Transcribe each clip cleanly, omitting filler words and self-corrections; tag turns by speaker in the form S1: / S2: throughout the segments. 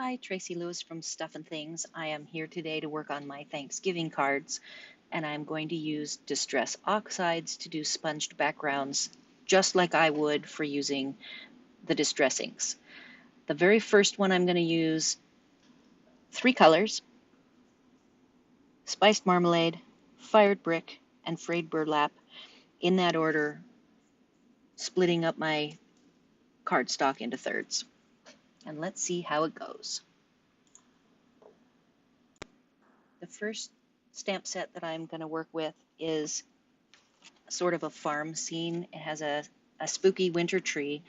S1: Hi, Tracy Lewis from Stuff and Things. I am here today to work on my Thanksgiving cards, and I'm going to use Distress Oxides to do sponged backgrounds, just like I would for using the Distress inks. The very first one I'm going to use 3 colors: Spiced Marmalade, Fired Brick, and Frayed Burlap, in that order, splitting up my cardstock into thirds. And let's see how it goes. The first stamp set that I'm going to work with is sort of a farm scene. It has a spooky winter tree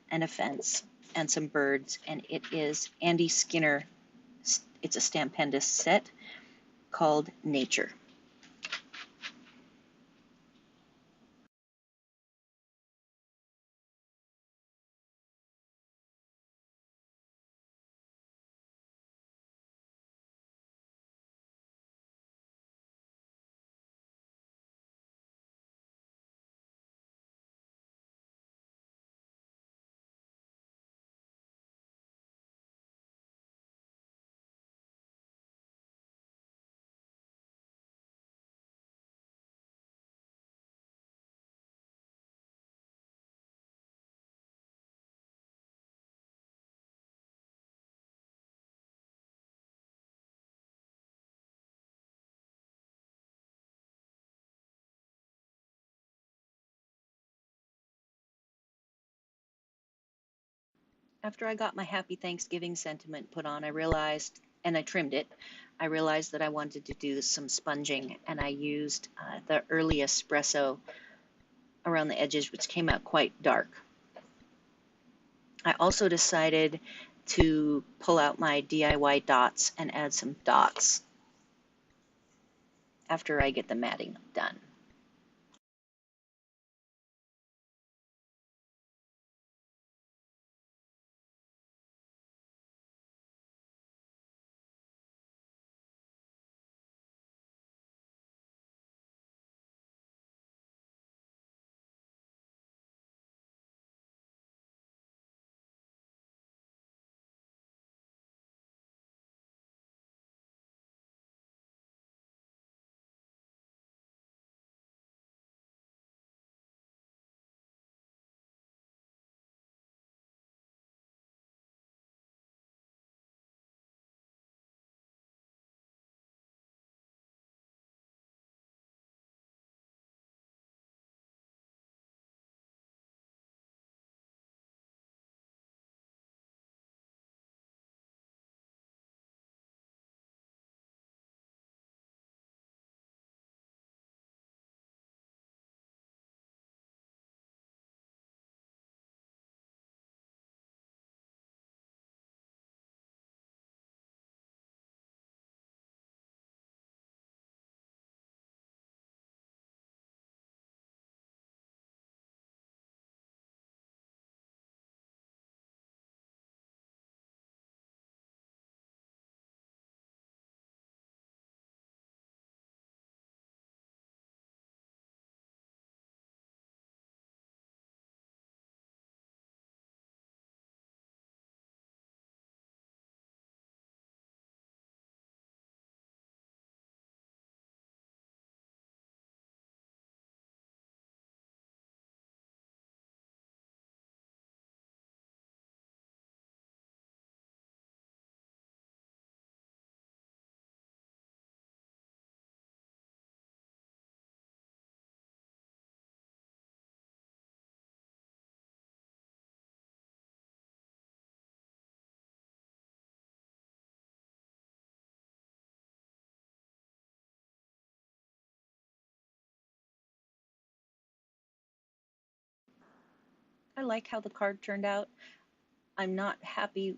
S1: and a fence and some birds, and it is Andy Skinner. It's a Stampendous set called Nature. After I got my Happy Thanksgiving sentiment put on, I realized, and I trimmed it, I realized that I wanted to do some sponging, and I used the early espresso around the edges, which came out quite dark. I also decided to pull out my DIY dots and add some dots after I get the matting done. I like how the card turned out. I'm not happy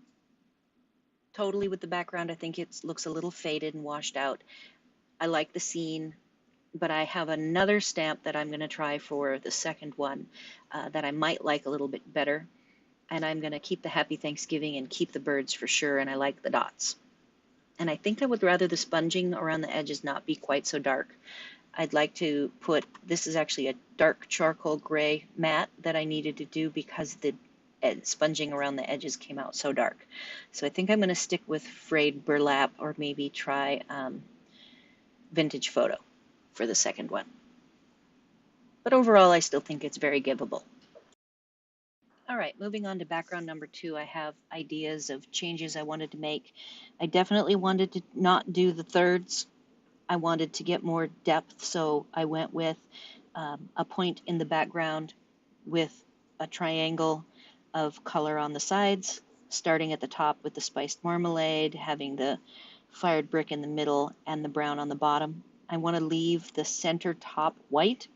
S1: totally with the background. I think it looks a little faded and washed out. I like the scene, but I have another stamp that I'm going to try for the second one that I might like a little bit better. And I'm going to keep the Happy Thanksgiving and keep the birds for sure, and I like the dots. And I think I would rather the sponging around the edges not be quite so dark. I'd like to put, this is actually a dark charcoal gray matte that I needed to do because the sponging around the edges came out so dark. So I think I'm going to stick with frayed burlap or maybe try vintage photo for the second one. But overall, I still think it's very giveable. All right, moving on to background number 2, I have ideas of changes I wanted to make. I definitely wanted to not do the thirds. I wanted to get more depth, so I went with a point in the background with a triangle of color on the sides, starting at the top with the spiced marmalade, having the fired brick in the middle and the brown on the bottom. I want to leave the center top white,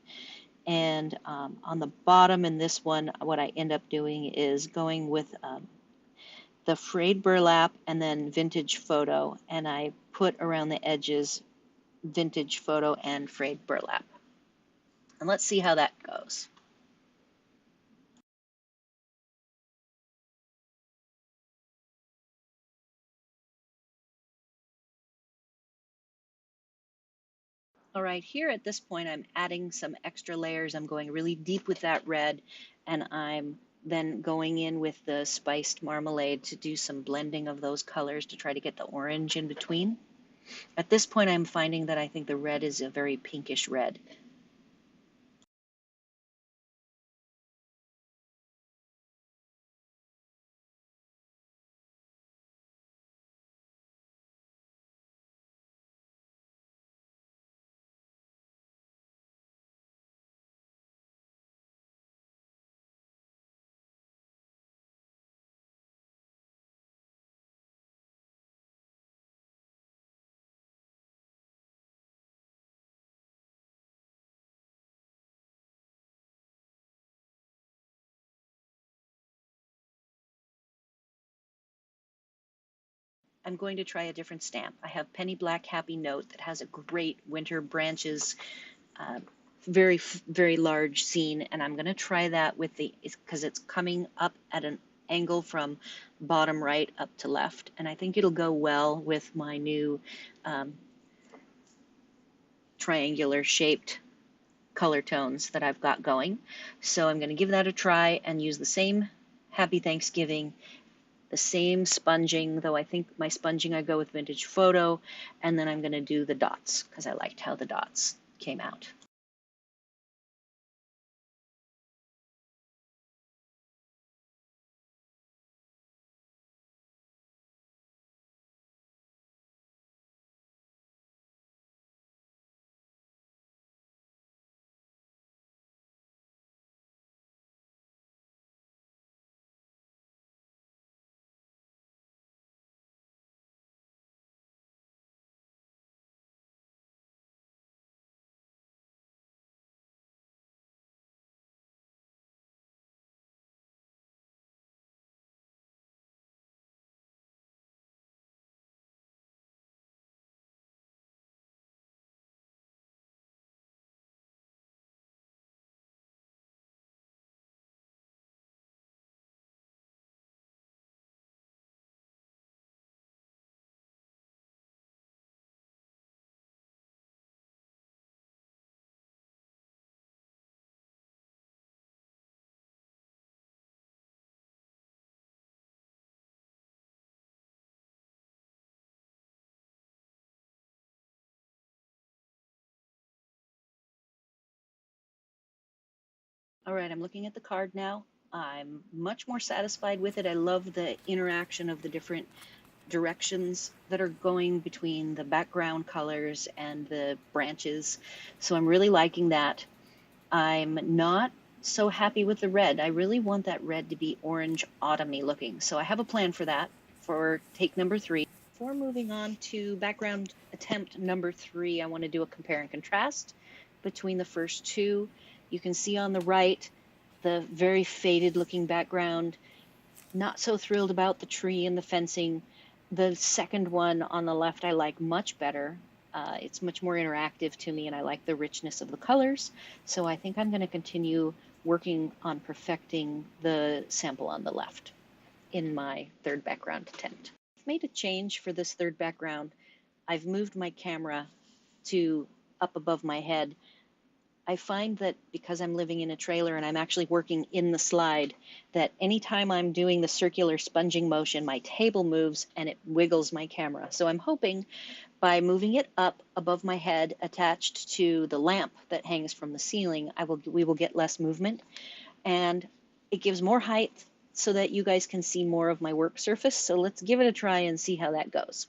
S1: and on the bottom in this one, what I end up doing is going with the frayed burlap and then vintage photo, and I put around the edges vintage photo and frayed burlap. And let's see how that goes. All right, here at this point, I'm adding some extra layers. I'm going really deep with that red, and I'm then going in with the spiced marmalade to do some blending of those colors to try to get the orange in between. At this point, I'm finding that I think the red is a very pinkish red. I'm going to try a different stamp. I have Penny Black Happy Note that has a great winter branches, uh, very large scene, and I'm going to try that with because it's coming up at an angle from bottom right up to left, and I think it'll go well with my new um, triangular shaped color tones that I've got going. So I'm going to give that a try and use the same Happy Thanksgiving, the same sponging, though I think my sponging I go with vintage photo, and then I'm going to do the dots because I liked how the dots came out. All right, I'm looking at the card now. I'm much more satisfied with it. I love the interaction of the different directions that are going between the background colors and the branches. So I'm really liking that. I'm not so happy with the red. I really want that red to be orange autumny looking. So I have a plan for that for take number 3. Before moving on to background attempt number 3, I want to do a compare and contrast between the first two. You can see on the right the very faded looking background. Not so thrilled about the tree and the fencing. The second one on the left I like much better. It's much more interactive to me, and I like the richness of the colors. So I think I'm going to continue working on perfecting the sample on the left in my third background attempt. I've made a change for this third background. I've moved my camera to up above my head. I find that because I'm living in a trailer and I'm actually working in the slide, that anytime I'm doing the circular sponging motion, my table moves and it wiggles my camera. So I'm hoping by moving it up above my head, attached to the lamp that hangs from the ceiling, we will get less movement, and it gives more height so that you guys can see more of my work surface. So let's give it a try and see how that goes.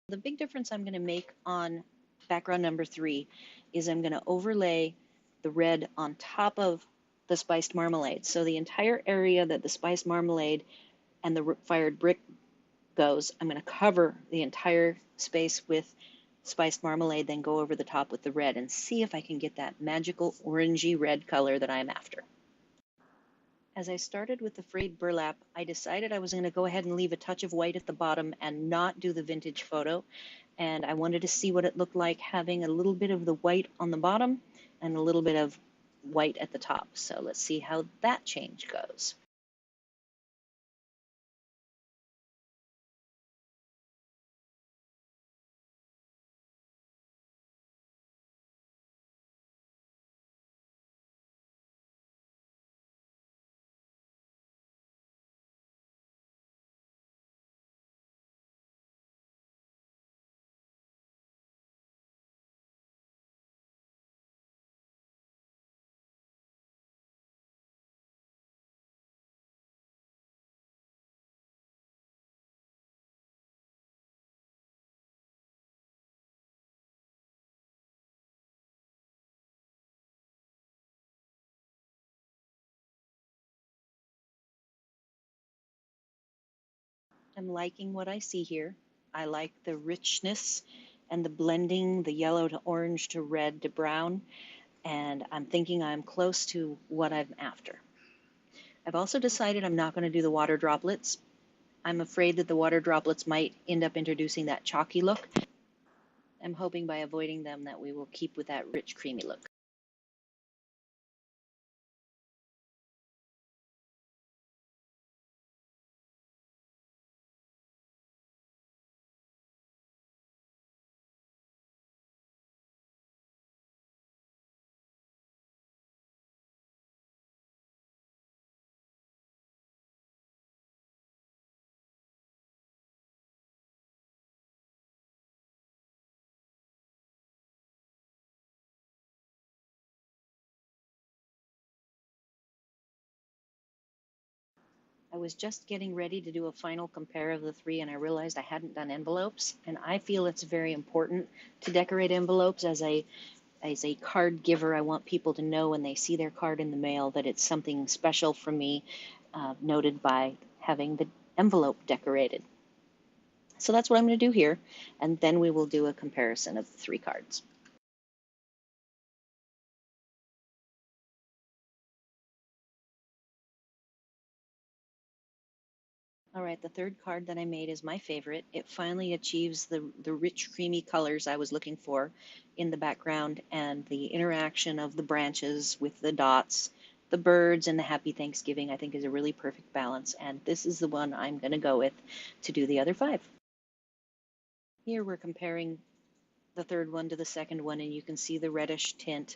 S1: The big difference I'm going to make on background number 3 is I'm going to overlay the red on top of the spiced marmalade. So the entire area that the spiced marmalade and the fired brick goes, I'm going to cover the entire space with spiced marmalade, then go over the top with the red and see if I can get that magical orangey red color that I'm after. As I started with the frayed burlap, I decided I was going to go ahead and leave a touch of white at the bottom and not do the vintage photo. And I wanted to see what it looked like having a little bit of the white on the bottom and a little bit of white at the top. So let's see how that change goes. I'm liking what I see here. I like the richness and the blending, the yellow to orange to red to brown, and I'm thinking I'm close to what I'm after. I've also decided I'm not going to do the water droplets. I'm afraid that the water droplets might end up introducing that chalky look. I'm hoping by avoiding them that we will keep with that rich, creamy look. I was just getting ready to do a final compare of the 3 and I realized I hadn't done envelopes, and I feel it's very important to decorate envelopes. As a card giver, I want people to know when they see their card in the mail that it's something special from me, noted by having the envelope decorated. So that's what I'm going to do here, and then we will do a comparison of the 3 cards. All right, the 3rd card that I made is my favorite. It finally achieves the rich, creamy colors I was looking for in the background, and the interaction of the branches with the dots, the birds, and the Happy Thanksgiving, I think is a really perfect balance, and this is the one I'm going to go with to do the other 5. Here we're comparing the 3rd one to the 2nd one, and you can see the reddish tint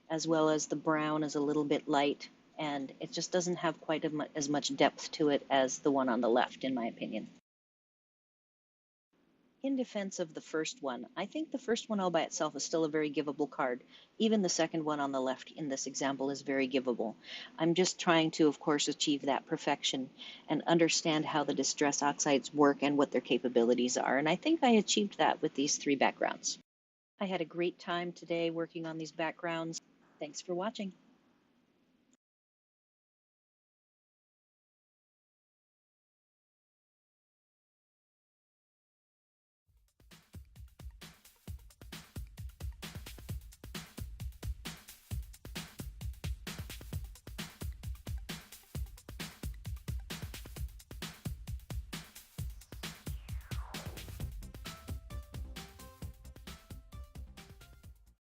S1: as well as the brown is a little bit light, and it just doesn't have quite as much depth to it as the one on the left, in my opinion. In defense of the first one, I think the first one all by itself is still a very giveable card. Even the second one on the left in this example is very giveable. I'm just trying to, of course, achieve that perfection and understand how the distress oxides work and what their capabilities are, and I think I achieved that with these 3 backgrounds. I had a great time today working on these backgrounds. Thanks for watching.